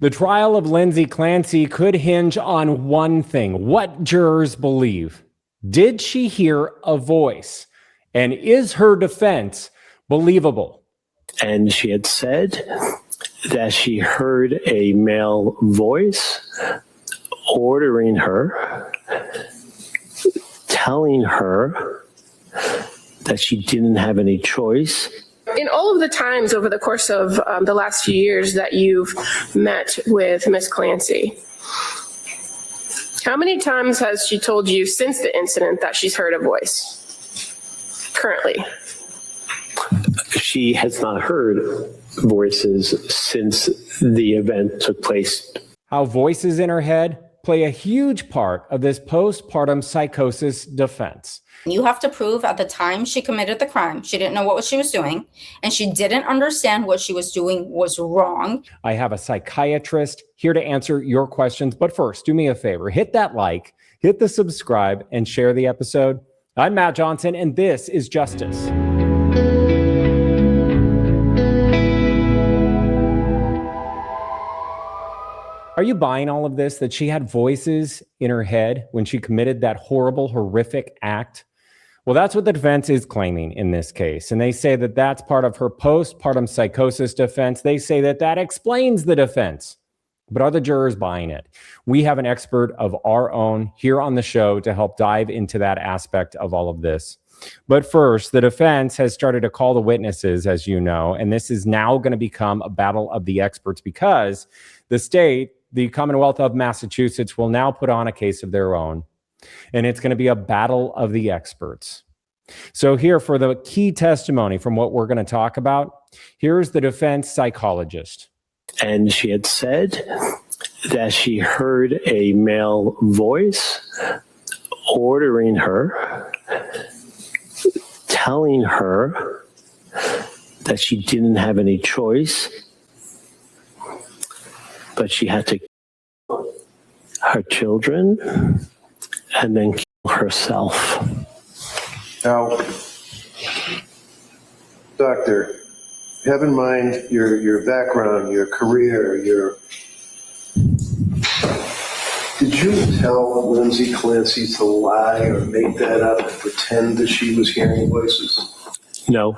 The trial of Lindsay Clancy could hinge on one thing: what jurors believe. Did she hear a voice? And is her defense believable? And she had said that she heard a male voice ordering her, telling her that she didn't have any choice. In all of the times over the course of the last few years that you've met with Miss Clancy, how many times has she told you since the incident that she's heard a voice currently? She has not heard voices since the event took place. How voices in her head play a huge part of this postpartum psychosis defense. You have to prove at the time she committed the crime, she didn't know what she was doing, and she didn't understand what she was doing was wrong. I have a psychiatrist here to answer your questions. But first, do me a favor, hit that like, hit the subscribe, and share the episode. I'm Matt Johnson, and this is Justice. Are you buying all of this, that she had voices in her head when she committed that horrible, horrific act? Well, that's what the defense is claiming in this case. And they say that that's part of her postpartum psychosis defense. They say that that explains the defense. But are the jurors buying it? We have an expert of our own here on the show to help dive into that aspect of all of this. But first, the defense has started to call the witnesses, as you know, and this is now going to become a battle of the experts because the state, the Commonwealth of Massachusetts, will now put on a case of their own. And it's going to be a battle of the experts. So here for the key testimony from what we're going to talk about, here's the defense psychologist. And she had said that she heard a male voice ordering her, telling her that she didn't have any choice, but she had to kill her children and then kill herself. Now, doctor, have in mind your background, your career, Did you tell Lindsay Clancy to lie or make that up and pretend that she was hearing voices? No.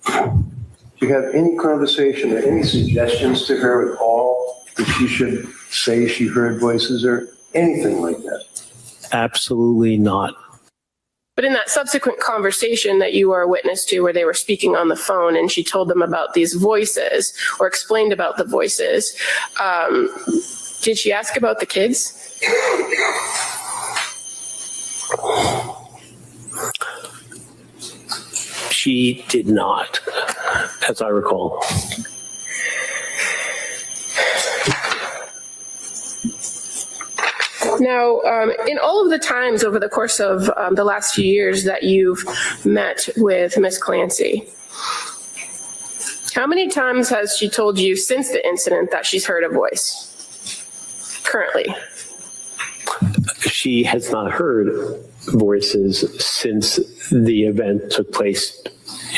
Do you have any conversation or any suggestions to her at all that she should say she heard voices or anything like that? Absolutely not. But in that subsequent conversation that you were a witness to where they were speaking on the phone and she told them about these voices or explained about the voices, did she ask about the kids? She did not, as I recall. Now, in all of the times over the course of the last few years that you've met with Miss Clancy, how many times has she told you since the incident that she's heard a voice currently? She has not heard voices since the event took place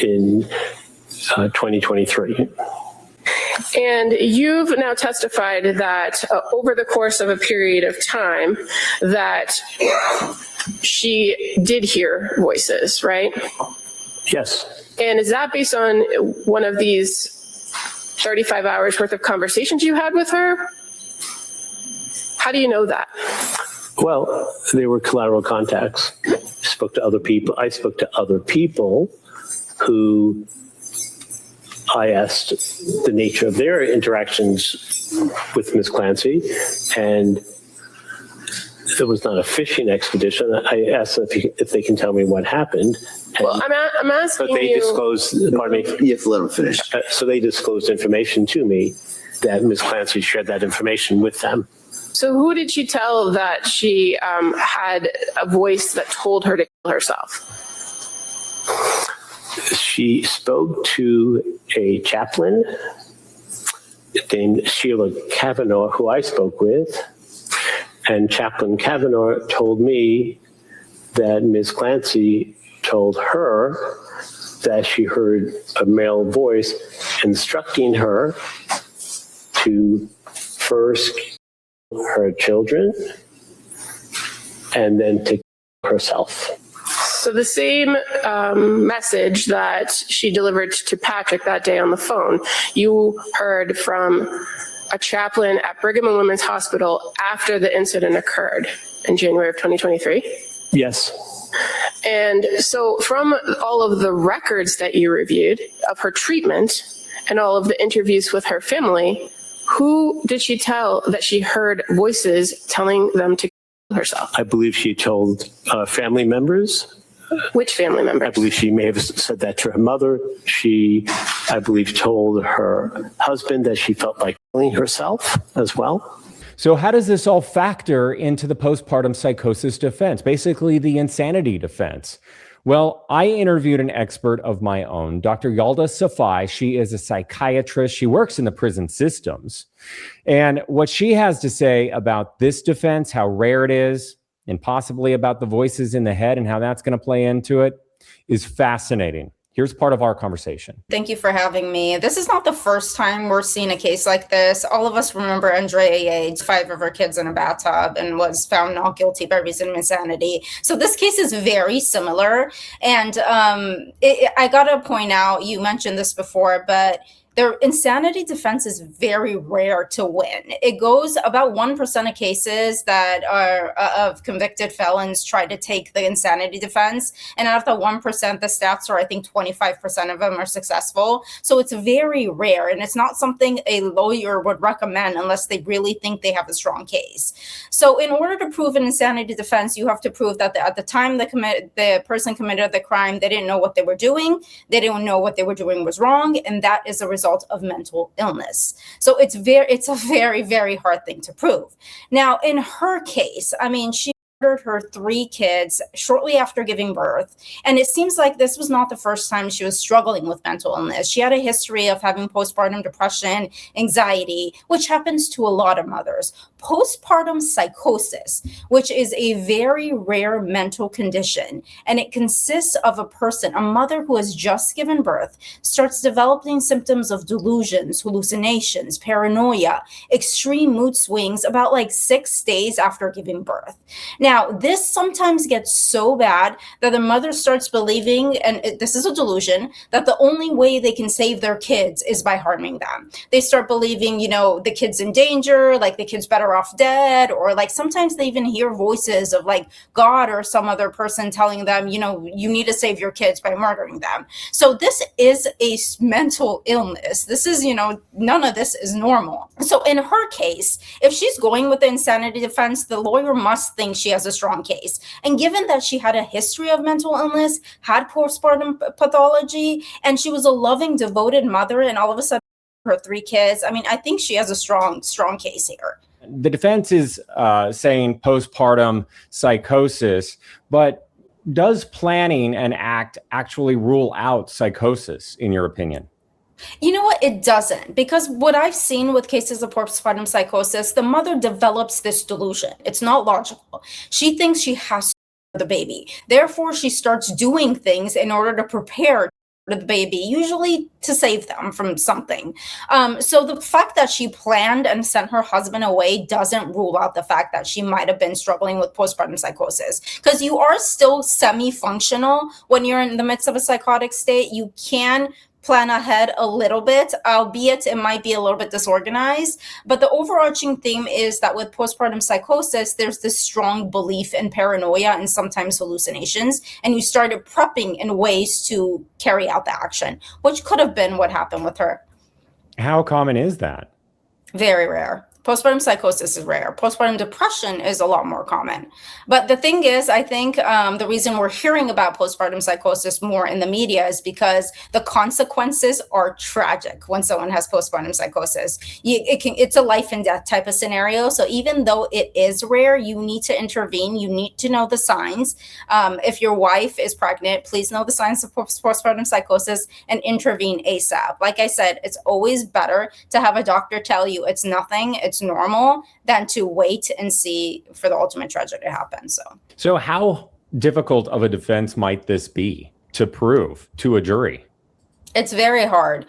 in 2023. And you've now testified that over the course of a period of time that she did hear voices, right? Yes. And is that based on one of these 35 hours worth of conversations you had with her? How do you know that? Well, there were collateral contacts. I spoke to other people who I asked the nature of their interactions with Ms. Clancy, and it was not a fishing expedition. I asked them if they can tell me what happened. Well, I'm asking but they you. disclosed, pardon me. You have to let them finish. So they disclosed information to me that Ms. Clancy shared that information with them. So who did she tell that she had a voice that told her to kill herself? She spoke to a chaplain named Sheila Kavanaugh, who I spoke with, and Chaplain Kavanaugh told me that Ms. Clancy told her that she heard a male voice instructing her to first kill her children and then to kill herself. So the same message that she delivered to Patrick that day on the phone, you heard from a chaplain at Brigham and Women's Hospital after the incident occurred in January of 2023? Yes. And so from all of the records that you reviewed of her treatment and all of the interviews with her family, who did she tell that she heard voices telling them to kill herself? I believe she told family members. Which family members? I believe she may have said that to her mother. She, I believe, told her husband that she felt like killing herself as well. So how does this all factor into the postpartum psychosis defense, basically the insanity defense? Well, I interviewed an expert of my own, Dr. Yalda Safai. She is a psychiatrist. She works in the prison systems. And what she has to say about this defense, how rare it is, and possibly about the voices in the head and how that's going to play into it, is fascinating. Here's part of our conversation. Thank you for having me. This is not the first time we're seeing a case like this. All of us remember Andrea Yates, 5 of her kids in a bathtub, and was found not guilty by reason of insanity. So this case is very similar. And I got to point out, you mentioned this before, but their insanity defense is very rare to win. It goes about 1% of cases that are of convicted felons try to take the insanity defense. And out of the 1%, the stats are, I think 25% of them are successful. So it's very rare. And it's not something a lawyer would recommend unless they really think they have a strong case. So in order to prove an insanity defense, you have to prove that at the time the person committed the crime, they didn't know what they were doing. They didn't know what they were doing was wrong. And that is a result of mental illness. So it's a very, very hard thing to prove. Now, in her case, I mean, she murdered her 3 kids shortly after giving birth. And it seems like this was not the first time she was struggling with mental illness. She had a history of having postpartum depression, anxiety, which happens to a lot of mothers. Postpartum psychosis, which is a very rare mental condition, and it consists of a mother who has just given birth, starts developing symptoms of delusions, hallucinations, paranoia, extreme mood swings about like 6 days after giving birth. Now, this sometimes gets so bad that the mother starts believing, and this is a delusion, that the only way they can save their kids is by harming them. They start believing, the kid's in danger, like the kid's better off dead, or like sometimes they even hear voices of like God or some other person telling them, you need to save your kids by murdering them. So this is a mental illness. This is, none of this is normal. So in her case, if she's going with the insanity defense, the lawyer must think she has a strong case. And given that she had a history of mental illness, had postpartum pathology, and she was a loving, devoted mother, and all of a sudden her 3 kids, I mean, I think she has a strong case here. The defense is saying postpartum psychosis, but does planning an act actually rule out psychosis, in your opinion? You know what? It doesn't, because what I've seen with cases of postpartum psychosis, the mother develops this delusion. It's not logical. She thinks she has to murder the baby. Therefore, she starts doing things in order to prepare the baby, usually to save them from something. So the fact that she planned and sent her husband away doesn't rule out the fact that she might have been struggling with postpartum psychosis, because you are still semi-functional when you're in the midst of a psychotic state. You can plan ahead a little bit, albeit it might be a little bit disorganized. But the overarching theme is that with postpartum psychosis, there's this strong belief in paranoia and sometimes hallucinations. And you started prepping in ways to carry out the action, which could have been what happened with her. How common is that? Very rare. Postpartum psychosis is rare. Postpartum depression is a lot more common. But the thing is, I think the reason we're hearing about postpartum psychosis more in the media is because the consequences are tragic when someone has postpartum psychosis. It's a life and death type of scenario. So even though it is rare, you need to intervene. You need to know the signs. If your wife is pregnant, please know the signs of postpartum psychosis and intervene ASAP. Like I said, it's always better to have a doctor tell you it's nothing, it's normal, than to wait and see for the ultimate tragedy to happen. So how difficult of a defense might this be to prove to a jury? It's very hard.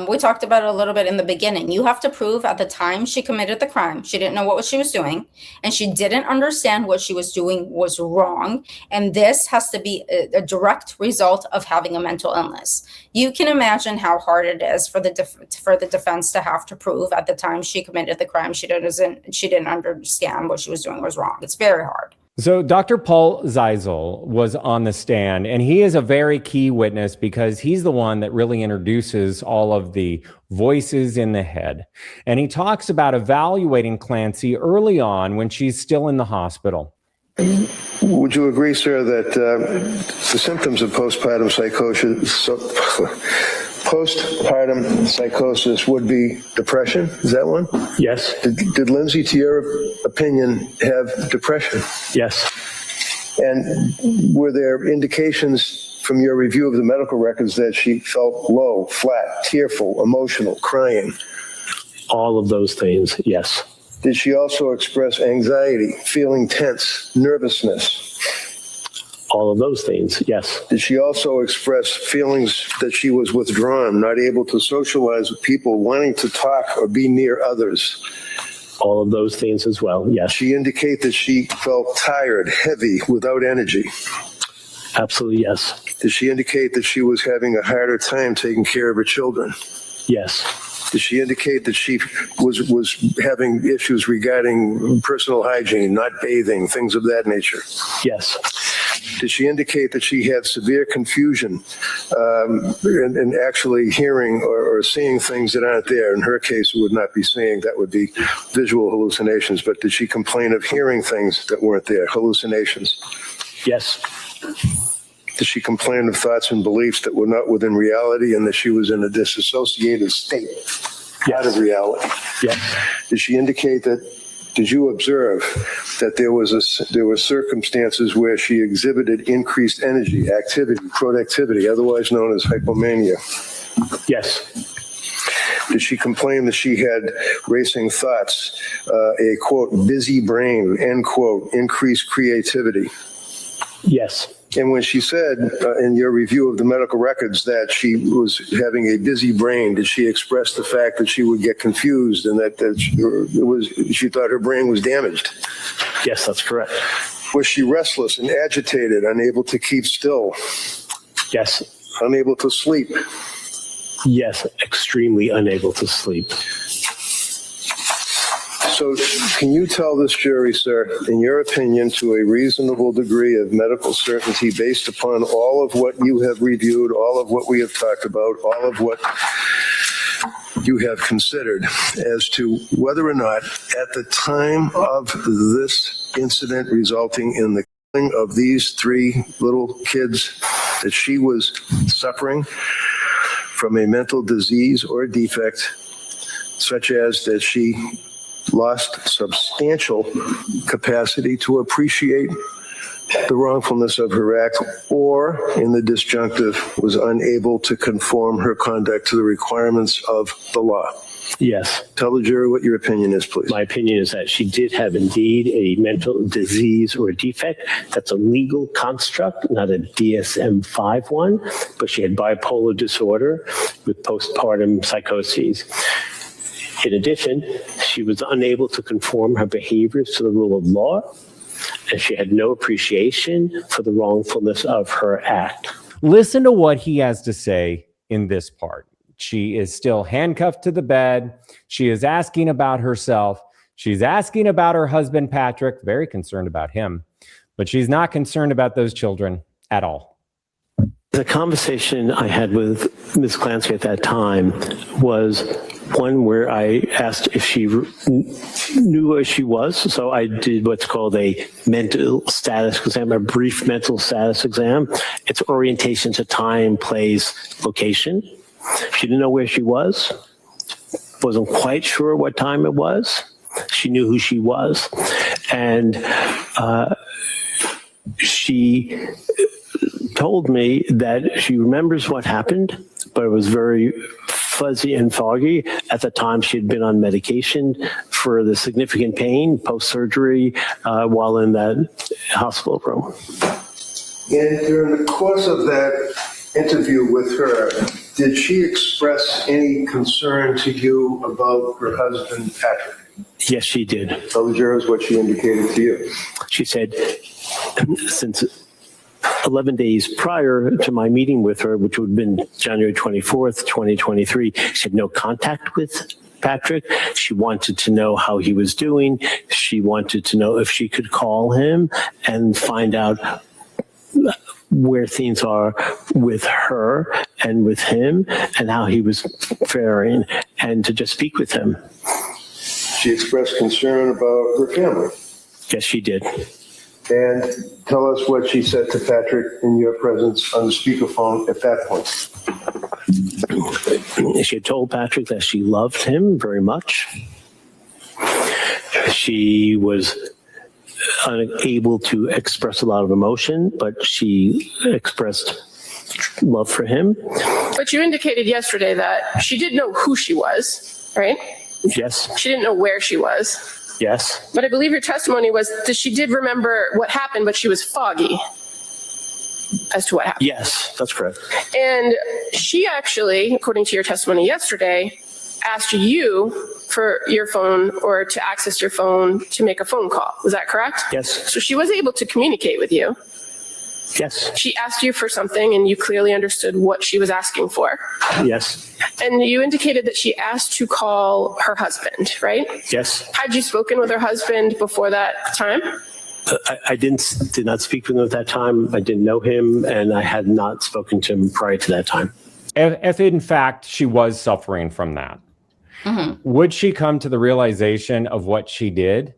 We talked about it a little bit in the beginning. You have to prove at the time she committed the crime, she didn't know what she was doing, and she didn't understand what she was doing was wrong. And this has to be a direct result of having a mental illness. You can imagine how hard it is for the defense to have to prove at the time she committed the crime she didn't understand what she was doing was wrong. It's very hard. So Dr. Paul Zeizel was on the stand, and he is a very key witness because he's the one that really introduces all of the voices in the head. And he talks about evaluating Clancy early on when she's still in the hospital. Would you agree, sir, that the symptoms of postpartum psychosis would be depression? Is that one? Yes. Did Lindsay, to your opinion, have depression? Yes. And were there indications from your review of the medical records that she felt low, flat, tearful, emotional, crying? All of those things, yes. Did she also express anxiety, feeling tense, nervousness? All of those things, yes. Did she also express feelings that she was withdrawn, not able to socialize with people, wanting to talk or be near others? All of those things as well, yes. She indicate that she felt tired, heavy, without energy? Absolutely, yes. Did she indicate that she was having a harder time taking care of her children? Yes. Did she indicate that she was having issues regarding personal hygiene, not bathing, things of that nature? Yes. Did she indicate that she had severe confusion in actually hearing or seeing things that aren't there? In her case, it would not be seeing, that would be visual hallucinations. But did she complain of hearing things that weren't there, hallucinations? Yes. Did she complain of thoughts and beliefs that were not within reality and that she was in a disassociated state, out of reality? Yes. Did she indicate that, did you observe that there were circumstances where she exhibited increased energy, activity, productivity, otherwise known as hypomania? Yes. Did she complain that she had racing thoughts, a quote, busy brain, end quote, increased creativity? Yes. And when she said in your review of the medical records that she was having a busy brain, did she express the fact that she would get confused and that she thought her brain was damaged? Yes, that's correct. Was she restless and agitated, unable to keep still? Yes. Unable to sleep? Yes, extremely unable to sleep. So can you tell this jury, sir, in your opinion, to a reasonable degree of medical certainty based upon all of what you have reviewed, all of what we have talked about, all of what you have considered as to whether or not at the time of this incident resulting in the killing of these three little kids that she was suffering from a mental disease or defect, such as that she lost substantial capacity to appreciate the wrongfulness of her act, or in the disjunctive, was unable to conform her conduct to the requirements of the law? Yes. Tell the jury what your opinion is, please. My opinion is that she did have indeed a mental disease or a defect. That's a legal construct, not a DSM-5 one, but she had bipolar disorder with postpartum psychoses. In addition, she was unable to conform her behaviors to the rule of law, and she had no appreciation for the wrongfulness of her act. Listen to what he has to say in this part. She is still handcuffed to the bed. She is asking about herself. She's asking about her husband, Patrick, very concerned about him, but she's not concerned about those children at all. The conversation I had with Ms. Clancy at that time was one where I asked if she knew where she was. So I did what's called a mental status exam, a brief mental status exam. It's orientation to time, place, location. She didn't know where she was, wasn't quite sure what time it was. She knew who she was. And she told me that she remembers what happened, but it was very fuzzy and foggy. At the time, she had been on medication for the significant pain post-surgery while in that hospital room. And during the course of that interview with her, Did she express any concern to you about her husband, Patrick? Yes, she did. Tell the jurors what she indicated to you. She said, since 11 days prior to my meeting with her, which would have been January 24th, 2023, she had no contact with Patrick. She wanted to know how he was doing. She wanted to know if she could call him and find out where things are with her and with him and how he was faring, and to just speak with him. She expressed concern about her family. Yes, she did. And tell us what she said to Patrick in your presence on the speakerphone at that point. She had told Patrick that she loved him very much. She was unable to express a lot of emotion, but she expressed love for him. But you indicated yesterday that she did know who she was, right? Yes, She didn't know where she was. yes, But I believe your testimony was that she did remember what happened, but she was foggy as to what happened. yes, that's correct. And she actually, according to your testimony yesterday, asked you for your phone or to access your phone to make a phone call. Was that correct? Yes, So she was able to communicate with you. yes, She asked you for something and you clearly understood what she was asking for. yes, And you indicated that she asked to call her husband, right? yes. Had you spoken with her husband before that time? I did not speak with him at that time. I didn't know him, and I had not spoken to him prior to that time. If in fact she was suffering from that, would she come to the realization of what she did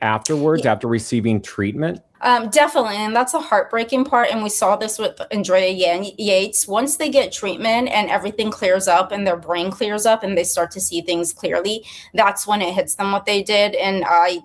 afterwards, after receiving treatment? Definitely, and that's a heartbreaking part. And we saw this with Andrea Yates. Once they get treatment and everything clears up and their brain clears up and they start to see things clearly, that's when it hits them what they did. And I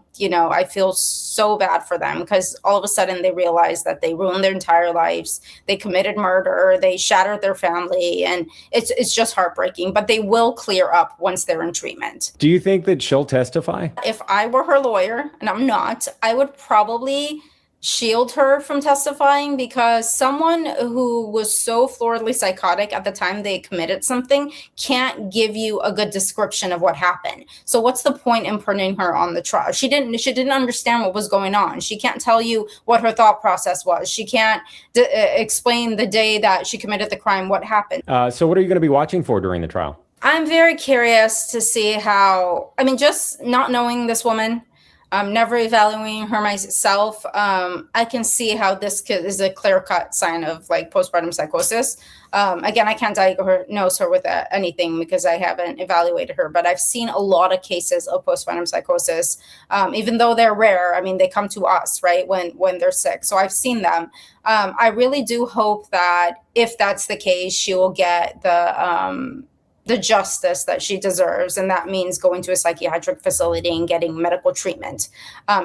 feel so bad for them because all of a sudden they realize that they ruined their entire lives. They committed murder. They shattered their family, and it's just heartbreaking. But they will clear up once they're in treatment. Do you think that she'll testify? If I were her lawyer, and I'm not, I would probably shield her from testifying, because someone who was so floridly psychotic at the time they committed something can't give you a good description of what happened. So what's the point in putting her on the trial? She didn't understand what was going on. She can't tell you what her thought process was. She can't explain the day that she committed the crime, what happened. So what are you going to be watching for during the trial? I'm very curious to see how, just not knowing this woman, never evaluating her myself, I can see how this is a clear-cut sign of like postpartum psychosis. Again, I can't diagnose her with anything because I haven't evaluated her, but I've seen a lot of cases of postpartum psychosis, even though they're rare. They come to us, right, when they're sick. So I've seen them. I really do hope that if that's the case, she will get the justice that she deserves. And that means going to a psychiatric facility and getting medical treatment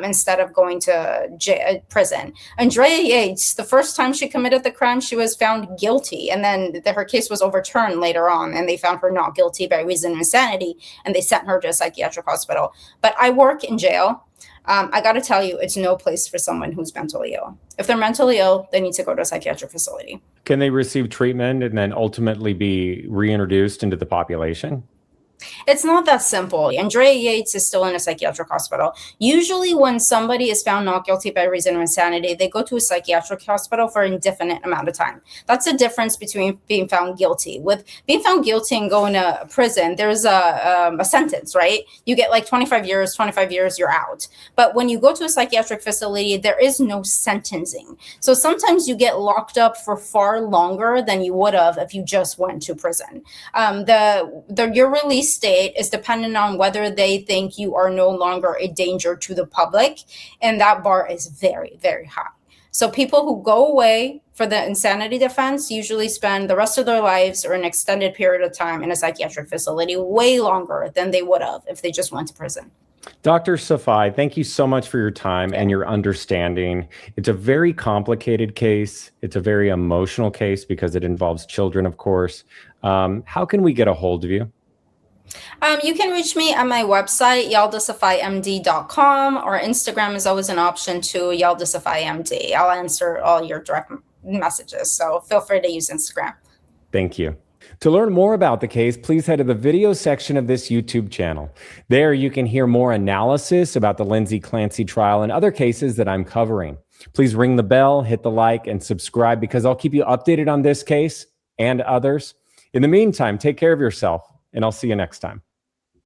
instead of going to prison. Andrea Yates, the first time she committed the crime, she was found guilty. And then her case was overturned later on, and they found her not guilty by reason of insanity, and they sent her to a psychiatric hospital. But I work in jail. I got to tell you, it's no place for someone who's mentally ill. If they're mentally ill, they need to go to a psychiatric facility. Can they receive treatment and then ultimately be reintroduced into the population? It's not that simple. Andrea Yates is still in a psychiatric hospital. Usually when somebody is found not guilty by reason of insanity, they go to a psychiatric hospital for an indefinite amount of time. That's the difference between being found guilty. With being found guilty and going to prison, there's a sentence, right? You get like 25 years, you're out. But when you go to a psychiatric facility, there is no sentencing. So sometimes you get locked up for far longer than you would have if you just went to prison. Your release date is dependent on whether they think you are no longer a danger to the public, and that bar is very, very high. So people who go away for the insanity defense usually spend the rest of their lives or an extended period of time in a psychiatric facility, way longer than they would have if they just went to prison. Dr. Safai, thank you so much for your time and your understanding. It's a very complicated case. It's a very emotional case because it involves children, of course. How can we get a hold of you? You can reach me at my website, yaldasafaimd.com, or Instagram is always an option too, YaldaSafaiMD. I'll answer all your direct messages, so feel free to use Instagram. Thank you. To learn more about the case, please head to the video section of this YouTube channel. There you can hear more analysis about the Lindsay Clancy trial and other cases that I'm covering. Please ring the bell, hit the like, and subscribe because I'll keep you updated on this case and others. In the meantime, take care of yourself, and I'll see you next time.